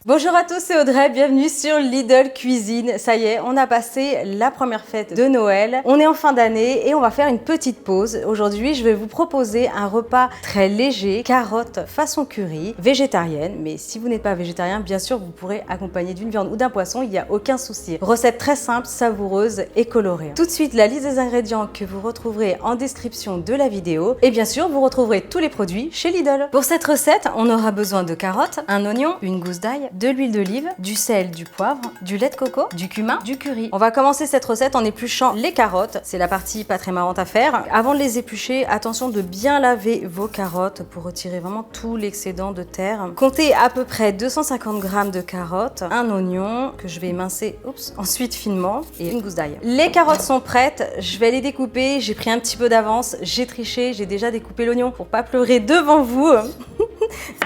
Bonjour à tous, c'est Audrey, bienvenue sur Lidl Cuisine. Ça y est, on a passé la première fête de Noël. On est en fin d'année et on va faire une petite pause. Aujourd'hui, je vais vous proposer un repas très léger, carottes façon curry, végétarienne. Mais si vous n'êtes pas végétarien, bien sûr, vous pourrez accompagner d'une viande ou d'un poisson, il n'y a aucun souci. Recette très simple, savoureuse et colorée. Tout de suite, la liste des ingrédients que vous retrouverez en description de la vidéo. Et bien sûr, vous retrouverez tous les produits chez Lidl. Pour cette recette, on aura besoin de carottes, un oignon, une gousse d'ail, de l'huile d'olive, du sel, du poivre, du lait de coco, du cumin, du curry. On va commencer cette recette en épluchant les carottes. C'est la partie pas très marrante à faire. Avant de les éplucher, attention de bien laver vos carottes pour retirer vraiment tout l'excédent de terre. Comptez à peu près 250 g de carottes, un oignon que je vais émincer, ensuite finement et une gousse d'ail. Les carottes sont prêtes, je vais les découper. J'ai pris un petit peu d'avance, j'ai triché, j'ai déjà découpé l'oignon pour pas pleurer devant vous.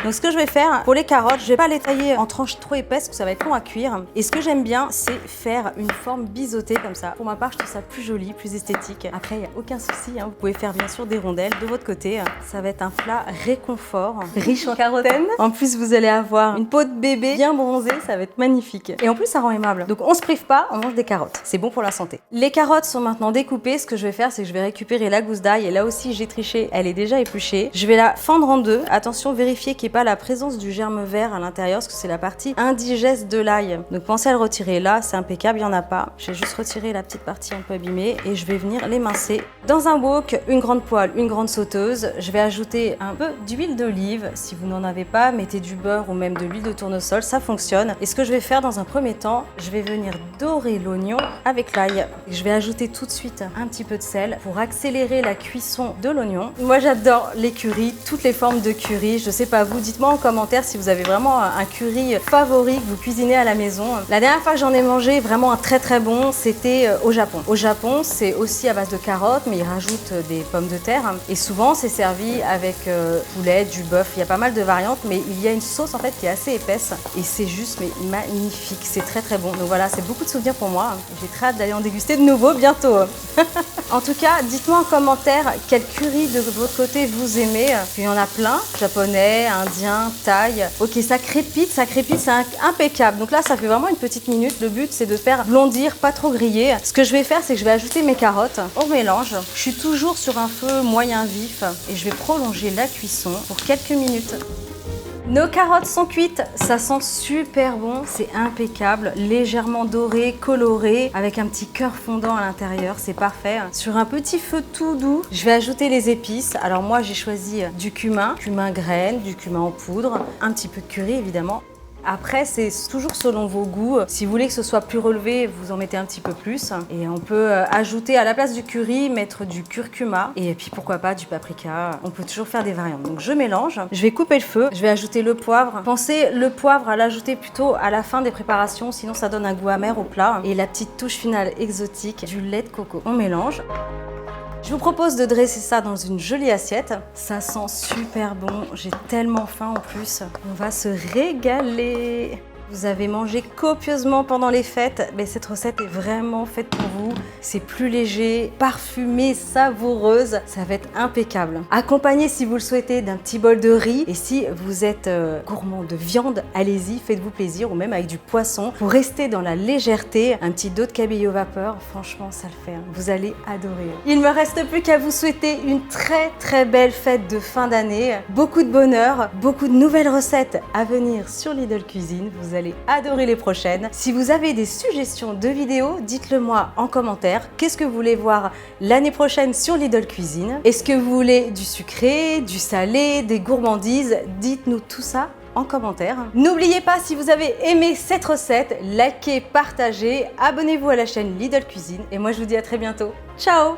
Donc ce que je vais faire pour les carottes, je vais pas les tailler en tranches trop épaisses parce que ça va être long à cuire. Et ce que j'aime bien, c'est faire une forme biseautée comme ça. Pour ma part, je trouve ça plus joli, plus esthétique. Après, il n'y a aucun souci, hein. Vous pouvez faire bien sûr des rondelles de votre côté. Ça va être un plat réconfort, riche en carotène. En plus, vous allez avoir une peau de bébé bien bronzée, ça va être magnifique. Et en plus, ça rend aimable. Donc on se prive pas, on mange des carottes. C'est bon pour la santé. Les carottes sont maintenant découpées. Ce que je vais faire, c'est que je vais récupérer la gousse d'ail. Et là aussi, j'ai triché, elle est déjà épluchée. Je vais la fendre en deux. Attention, vérifiez qu'il n'y ait pas la présence du germe vert à l'intérieur parce que c'est la partie indigeste de l'ail. Donc pensez à le retirer. Là, c'est impeccable, il n'y en a pas. Je vais juste retirer la petite partie un peu abîmée et je vais venir l'émincer. Dans un wok, une grande poêle, une grande sauteuse. Je vais ajouter un peu d'huile d'olive. Si vous n'en avez pas, mettez du beurre ou même de l'huile de tournesol, ça fonctionne. Et ce que je vais faire dans un premier temps, je vais venir dorer l'oignon avec l'ail. Je vais ajouter tout de suite un petit peu de sel pour accélérer la cuisson de l'oignon. Moi, j'adore les currys, toutes les formes de curry. Je sais pas vous, dites-moi en commentaire si vous avez vraiment un curry favori que vous cuisinez à la maison. La dernière fois que j'en ai mangé vraiment un très bon, c'était au Japon. Au Japon, c'est aussi à base de carottes, mais ils rajoutent des pommes de terre. Et souvent, c'est servi avec poulet, du bœuf. Il y a pas mal de variantes, mais il y a une sauce en fait qui est assez épaisse. Et c'est juste mais magnifique. C'est très bon. Donc voilà, c'est beaucoup de souvenirs pour moi. J'ai très hâte d'aller en déguster de nouveau bientôt. En tout cas, dites-moi en commentaire quel curry de votre côté vous aimez. Il y en a plein, japonais, indien, thaï. Ok, ça crépite, c'est impeccable. Donc là, ça fait vraiment une petite minute. Le but, c'est de faire blondir, pas trop griller. Ce que je vais faire, c'est que je vais ajouter mes carottes au mélange. Je suis toujours sur un feu moyen vif et je vais prolonger la cuisson pour quelques minutes. Nos carottes sont cuites, ça sent super bon, c'est impeccable, légèrement doré, coloré, avec un petit cœur fondant à l'intérieur, c'est parfait. Sur un petit feu tout doux, je vais ajouter les épices. Alors moi j'ai choisi du cumin graine, du cumin en poudre, un petit peu de curry évidemment. Après, c'est toujours selon vos goûts. Si vous voulez que ce soit plus relevé, vous en mettez un petit peu plus. Et on peut ajouter à la place du curry, mettre du curcuma. Et puis pourquoi pas du paprika. On peut toujours faire des variantes. Donc je mélange. Je vais couper le feu. Je vais ajouter le poivre. Pensez le poivre à l'ajouter plutôt à la fin des préparations. Sinon ça donne un goût amer au plat. Et la petite touche finale exotique, du lait de coco. On mélange. Je vous propose de dresser ça dans une jolie assiette. Ça sent super bon, j'ai tellement faim en plus. On va se régaler. Vous avez mangé copieusement pendant les fêtes, mais cette recette est vraiment faite pour vous. C'est plus léger, parfumé, savoureuse, ça va être impeccable. Accompagné si vous le souhaitez d'un petit bol de riz. Et si vous êtes gourmand de viande, allez-y, faites-vous plaisir, ou même avec du poisson. Pour rester dans la légèreté, un petit dos de cabillaud vapeur, franchement ça le fait, hein. Vous allez adorer. Il ne me reste plus qu'à vous souhaiter une très belle fête de fin d'année. Beaucoup de bonheur, beaucoup de nouvelles recettes à venir sur Lidl Cuisine. Vous allez adorer les prochaines. Si vous avez des suggestions de vidéos, dites-le moi en commentaire. Qu'est-ce que vous voulez voir l'année prochaine sur Lidl Cuisine? Est-ce que vous voulez du sucré, du salé, des gourmandises? Dites-nous tout ça en commentaire. N'oubliez pas, si vous avez aimé cette recette, likez, partagez, abonnez-vous à la chaîne Lidl Cuisine. Et moi, je vous dis à très bientôt. Ciao!